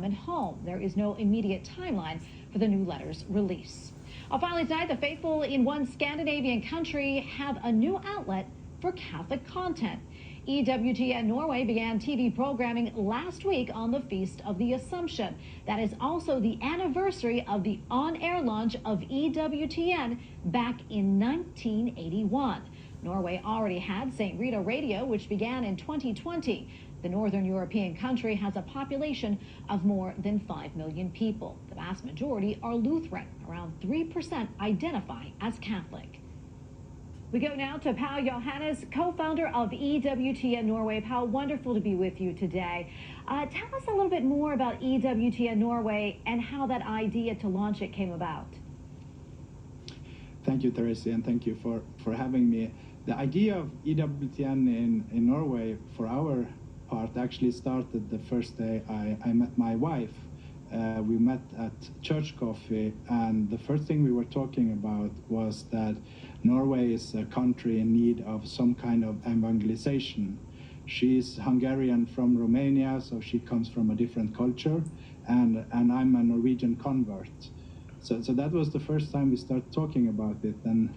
haven't home. There is no immediate timeline for the new letter's release. Finally tonight, the faithful in one Scandinavian country have a new outlet for Catholic content. EWTN Norway began TV programming last week on the Feast of the Assumption. That is also the anniversary of the on-air launch of EWTN back in 1981. Norway already had St. Rita Radio, which began in 2020. The northern European country has a population of more than 5 million people. The vast majority are Lutheran. Around 3% identify as Catholic. We go now to Paul Johannes, co-founder of EWTN Norway. Paul, wonderful to be with you today. Tell us a little bit more about EWTN Norway and how that idea to launch it came about. Thank you, Teresa, and thank you for having me. The idea of EWTN in Norway, for our part, actually started the first day I met my wife. We met at church coffee, and the first thing we were talking about was that Norway is a country in need of some kind of evangelization. She's Hungarian from Romania, so she comes from a different culture, and I'm a Norwegian convert. So that was the first time we started talking about it. And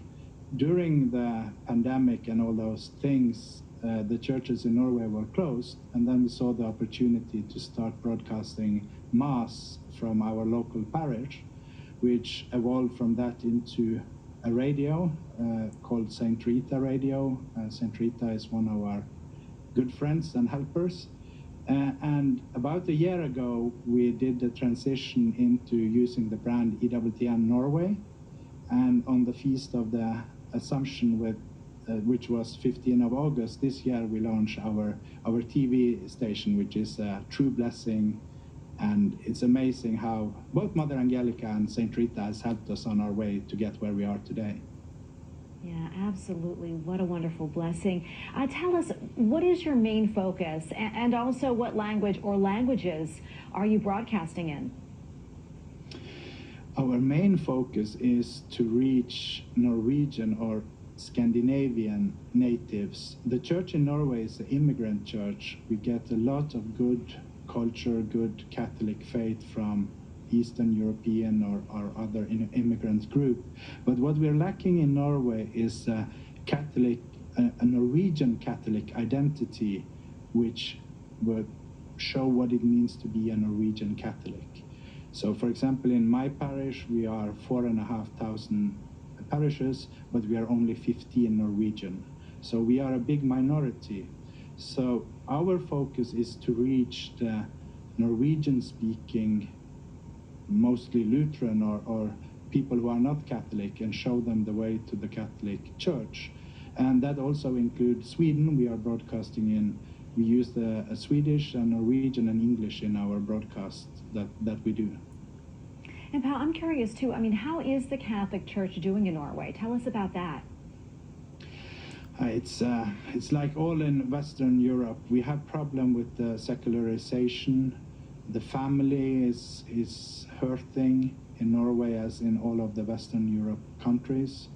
during the pandemic and all those things, the churches in Norway were closed, and then we saw the opportunity to start broadcasting Mass from our local parish, which evolved from that into a radio called St. Rita Radio. St. Rita is one of our good friends and helpers. And about a year ago, we did the transition into using the brand EWTN Norway. And on the Feast of the Assumption, which was 15th of August this year, we launched our TV station, which is a true blessing. And it's amazing how both Mother Angelica and St. Rita has helped us on our way to get where we are today. Yeah, absolutely. What a wonderful blessing. Tell us, what is your main focus, and also what language or languages are you broadcasting in? Our main focus is to reach Norwegian or Scandinavian natives. The church in Norway is an immigrant church. We get a lot of good culture, good Catholic faith from Eastern European or other immigrant group. But what we're lacking in Norway is a Norwegian Catholic identity, which would show what it means to be a Norwegian Catholic. So, for example, in my parish, we are 4,500 parishes, but we are only 15 Norwegian. So we are a big minority. So our focus is to reach the Norwegian-speaking, mostly Lutheran or people who are not Catholic, and show them the way to the Catholic Church. And that also includes Sweden. We are broadcasting in, we use the Swedish and Norwegian and English in our broadcast that we do. And Paul, I'm curious too, how is the Catholic Church doing in Norway? Tell us about that. It's like all in Western Europe. We have problem with the secularization. The family is hurting in Norway as in all of the Western Europe countries.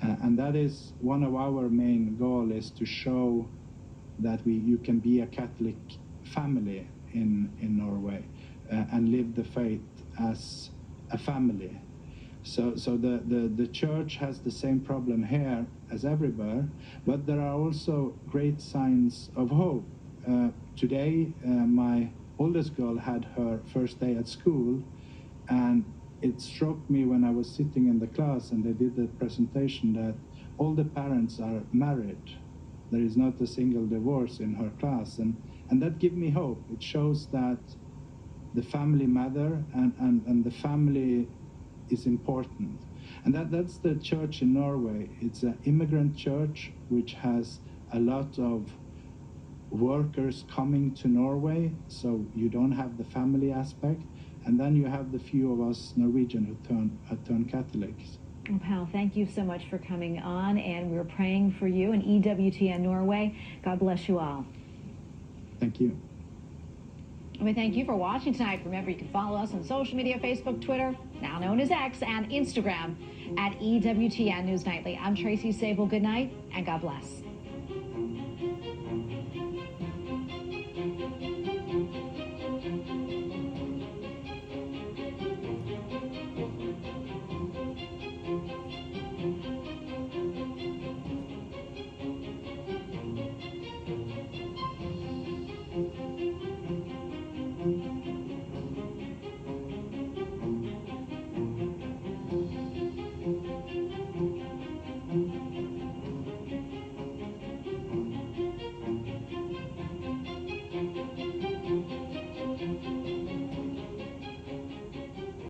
And that is one of our main goals, is to show that you can be a Catholic family in Norway and live the faith as a family. So the church has the same problem here as everywhere, but there are also great signs of hope. Today, my oldest girl had her first day at school, and it struck me when I was sitting in the class and they did the presentation that all the parents are married. There is not a single divorce in her class, and that gives me hope. It shows that the family matter and the family is important. And that's the church in Norway. It's an immigrant church which has a lot of workers coming to Norway, so you don't have the family aspect, and then you have the few of us Norwegian who turn Catholics. Well, Paul, thank you so much for coming on, and we're praying for you and EWTN Norway. God bless you all. Thank you. We thank you for watching tonight. Remember, you can follow us on social media, Facebook, Twitter, now known as X, and Instagram at EWTN News Nightly. I'm Tracy Sable. Good night, and God bless.